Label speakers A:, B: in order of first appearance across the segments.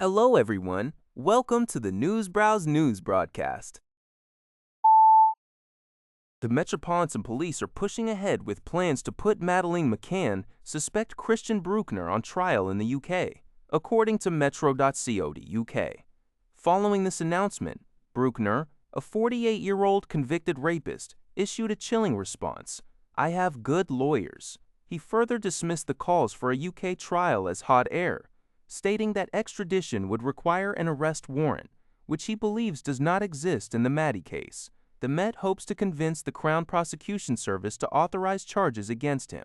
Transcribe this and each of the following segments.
A: Hello, everyone. Welcome to the Newsbrowse News broadcast. The Metropolitan Police are pushing ahead with plans to put Madeleine McCann, suspect Christian Brueckner, on trial in the UK, according to metro.co.uk. Following this announcement, Brueckner, a 48-year-old convicted rapist, issued a chilling response: "I have good lawyers." He further dismissed the calls for a UK trial as hot air, stating that extradition would require an arrest warrant, which he believes does not exist in the Maddie case. The Met hopes to convince the Crown Prosecution Service to authorize charges against him.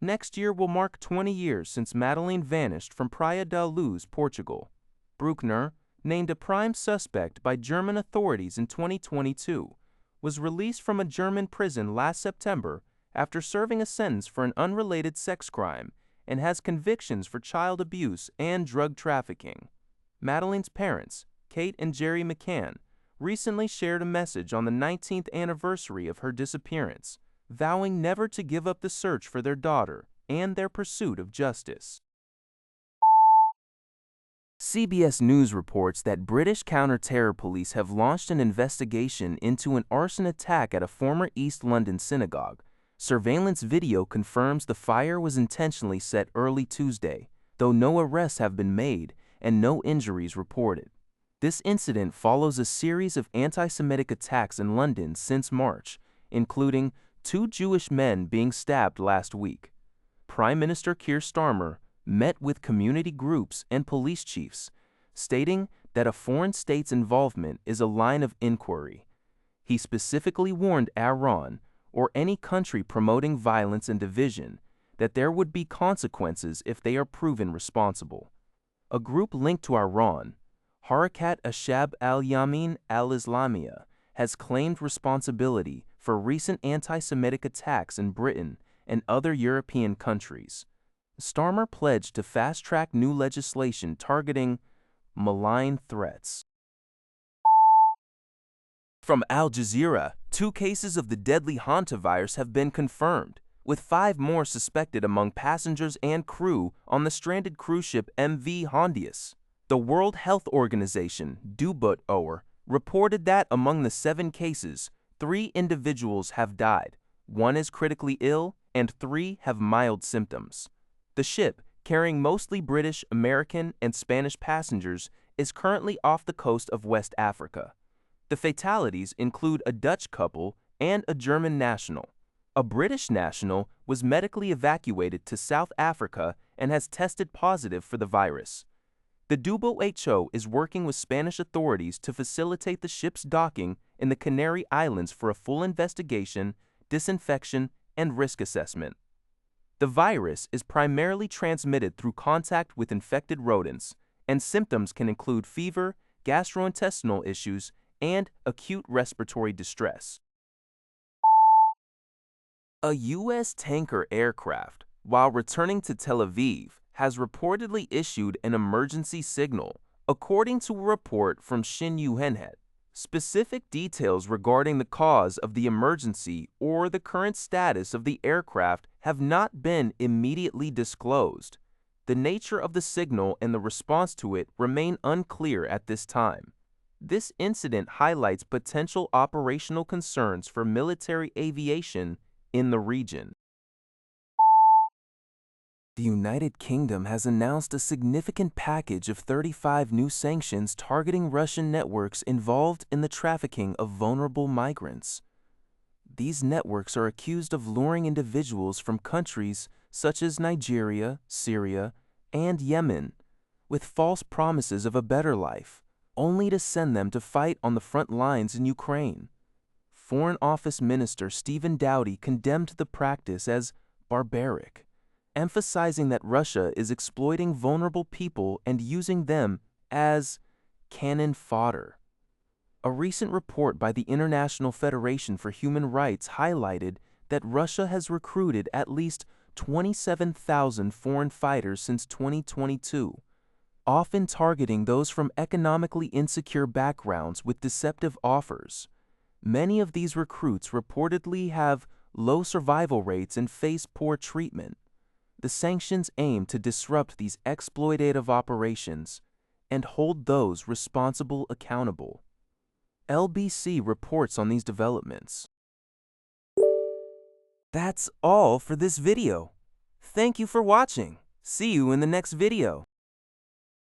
A: Next year will mark 20 years since Madeleine vanished from Praia da Luz, Portugal. Brueckner, named a prime suspect by German authorities in 2022, was released from a German prison last September after serving a sentence for an unrelated sex crime, and has convictions for child abuse and drug trafficking. Madeleine's parents, Kate and Jerry McCann, recently shared a message on the 19th anniversary of her disappearance, vowing never to give up the search for their daughter and their pursuit of justice. CBS News reports that British counter-terror police have launched an investigation into an arson attack at a former East London synagogue. Surveillance video confirms the fire was intentionally set early Tuesday, though no arrests have been made and no injuries reported. This incident follows a series of anti-Semitic attacks in London since March, including 2 Jewish men being stabbed last week. Prime Minister Keir Starmer met with community groups and police chiefs, stating that a foreign state's involvement is a line of inquiry. He specifically warned Iran, or any country promoting violence and division, that there would be consequences if they are proven responsible. A group linked to Iran, Harakat Ashab al-Yamin al-Islamiyya, has claimed responsibility for recent anti-Semitic attacks in Britain and other European countries. Starmer pledged to fast-track new legislation targeting malign threats. From Al Jazeera, 2 cases of the deadly Hantavirus have been confirmed, with 5 more suspected among passengers and crew on the stranded cruise ship MV Hondius. The World Health Organization, WHO, reported that among the 7 cases, 3 individuals have died, 1 is critically ill, and 3 have mild symptoms. The ship, carrying mostly British, American, and Spanish passengers, is currently off the coast of West Africa. The fatalities include a Dutch couple and a German national. A British national was medically evacuated to South Africa and has tested positive for the virus. The WHO is working with Spanish authorities to facilitate the ship's docking in the Canary Islands for a full investigation, disinfection, and risk assessment. The virus is primarily transmitted through contact with infected rodents, and symptoms can include fever, gastrointestinal issues, and acute respiratory distress. A U.S. tanker aircraft, while returning to Tel Aviv, has reportedly issued an emergency signal, according to a report from Shin Yunhet. Specific details regarding the cause of the emergency or the current status of the aircraft have not been immediately disclosed. The nature of the signal and the response to it remain unclear at this time. This incident highlights potential operational concerns for military aviation in the region. The United Kingdom has announced a significant package of 35 new sanctions targeting Russian networks involved in the trafficking of vulnerable migrants. These networks are accused of luring individuals from countries such as Nigeria, Syria, and Yemen, with false promises of a better life, only to send them to fight on the front lines in Ukraine. Foreign Office Minister Stephen Dowdy condemned the practice as barbaric, emphasizing that Russia is exploiting vulnerable people and using them as cannon fodder. A recent report by the International Federation for Human Rights highlighted that Russia has recruited at least 27,000 foreign fighters since 2022, often targeting those from economically insecure backgrounds with deceptive offers. Many of these recruits reportedly have low survival rates and face poor treatment. The sanctions aim to disrupt these exploitative operations and hold those responsible accountable. LBC reports on these developments. That's all for this video. Thank you for watching. See you in the next video.